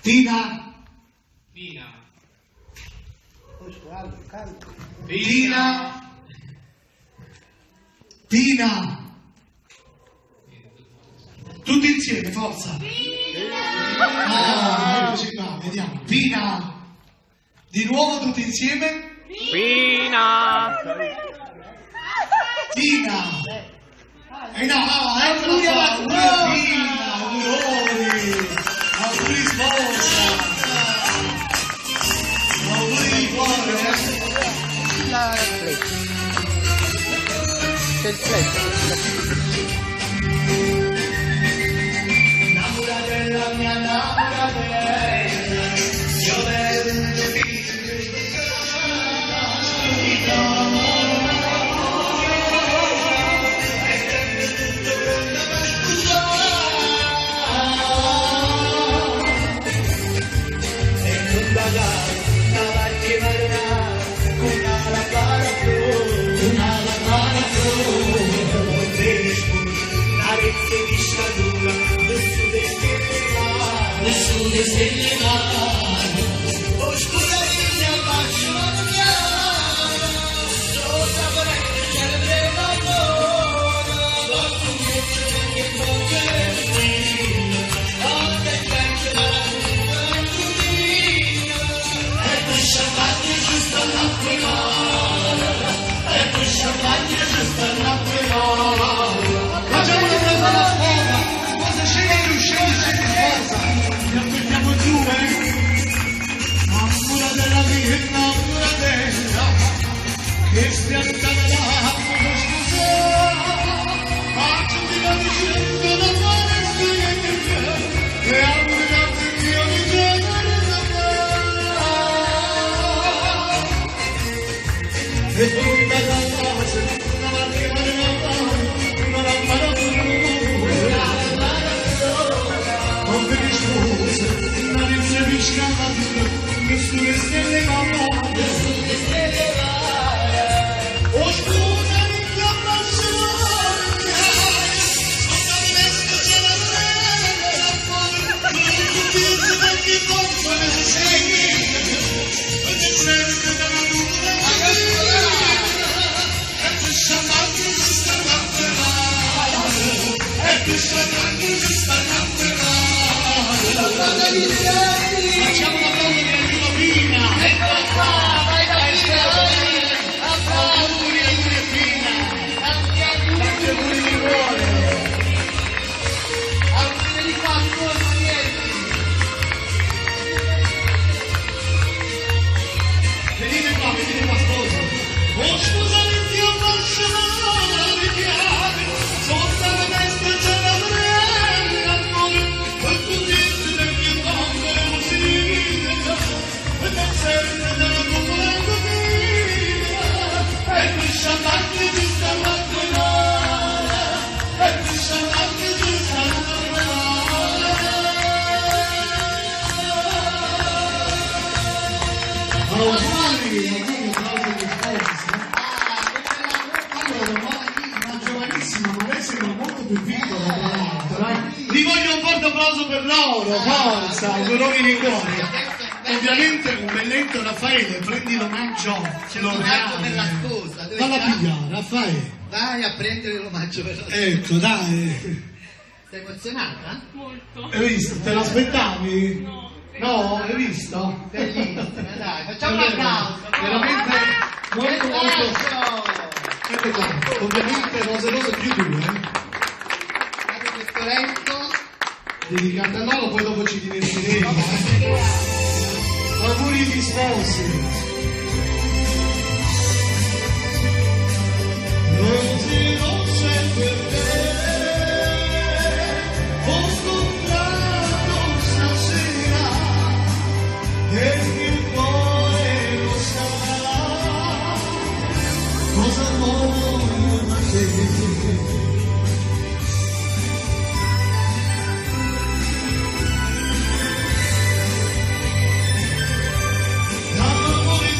Tina. Fina. Tina. Tina. Tutti insieme, forza. No, eccoci qua, vediamo. Tina. Di nuovo tutti insieme. Fina! Tina. No, auguri alla Tina, auguri. Auguri sposa. Auguri di cuore. C'è il flash. Namoratella mia, namoratella, io devo facciamo una cosa di aiuto Fina. Eccola qua, vai da auguri Fina. Tanti auguri di cuore. Auguri di quattro niente. Venite qua sposo. Oh scusami zio, faccio una richiami. Sotto la destra c'è la vi voglio un forte applauso per loro, forza, auguroni di cuore. Ovviamente un belletto Raffaele, prendi l'omaggio, ce lo L'omaggio per la sposa. Dalla piglia, Raffaele. Vai a prendere l'omaggio per la sposa. Ecco, dai. Sei emozionata? Molto. Hai visto? Te l'aspettavi? No. No, hai visto? Bellissima, dai, facciamo un applauso. Veramente molto molto. Applauso. Ecco qua, ovviamente rose più due. Guarda questo letto. Dedicate a loro, poi dopo ci divertiremo. Auguri di sposi. Rose rosse per te, ho scontrato stasera e il cuore lo sa cosa voglio da te. Amore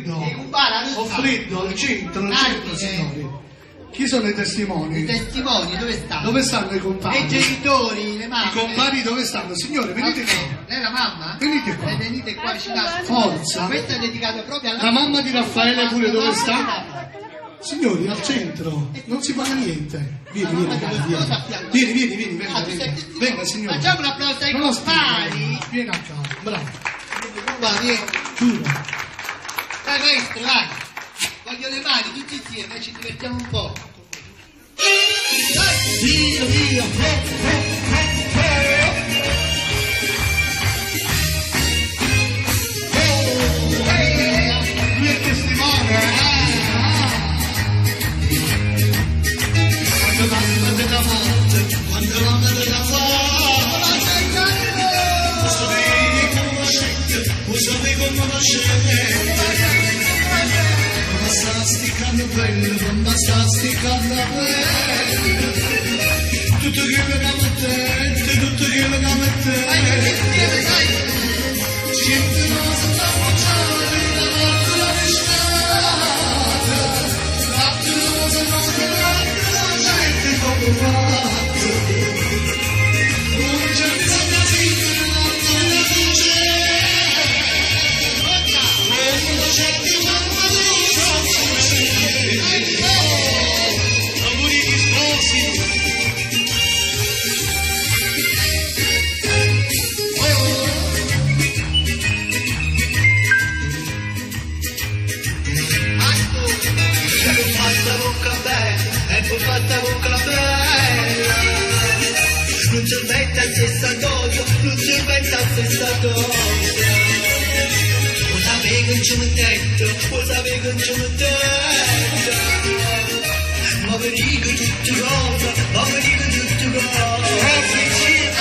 freddo. E cubana non Ho sta. freddo, al centro, signori. Chi sono i testimoni? I testimoni dove stanno? Dove stanno i E i compari? genitori, le mamme. I compari dove stanno? Signore, venite qua. Lei è la mamma? Venite qua. Venite qua vicino a Forza. Questo è dedicato proprio alla La mamma di Raffaele pure dove mamma sta? di Raffaele. Signori, al centro. Non si fa niente. Vieni, La vieni, mamma cara, dello vieni. sposo a fianco. Vieni, venga, Ah, tu sei venga. testimone. Venga, signore. Facciamo un applauso ai Non lo compari. spingere. Vieni a casa, bravo. Qua, vieni. Giuro. Dai maestro, vai. Voglio le mani tutti insieme, ci divertiamo un po'. Dio, Dio. Lui è testimone, Quando l'anima della morte, quando l'anima della non basta sticando bello, tutto quello che mettete, tutto quello che mettete, siete cose da mangiare, la morte la riscata, fate cose non si guarda, la gente come fate, non c'è bisogno di non c'è, non c'è più auguri di sposi. Fatta bocca bella, non ci metta il cessatorio, non ci metta il cessatorio. Lo sapevo che ci mettete, lo sapevo che ci mettete. Ma vi dico tutti rosa, ma vi dico tutti rosa.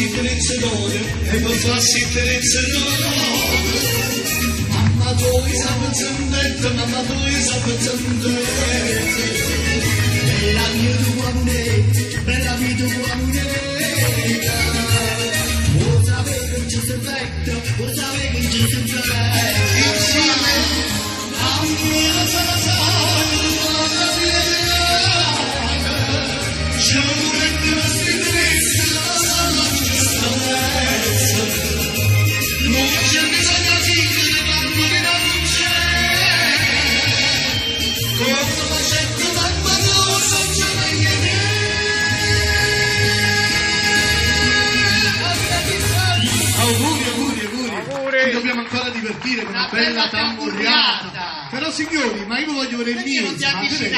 E non farsi mamma tu sapete sentire, mamma tu sapete sentire. Bella mia tua moneta, bella mia tua moneta. Lo sapevo che ci si mette, lo sapevo che ci si mette. Insieme a un mio salazzo, ci mette la stringerezza, la giusta mezza. Non c'è bisogno di che bambina non c'è. Come la gente mamma non so c'è niente. Auguri. Ci dobbiamo ancora divertire con una bella tamburiata. Però signori, ma io voglio vedere il Perché non si mio. avvicina?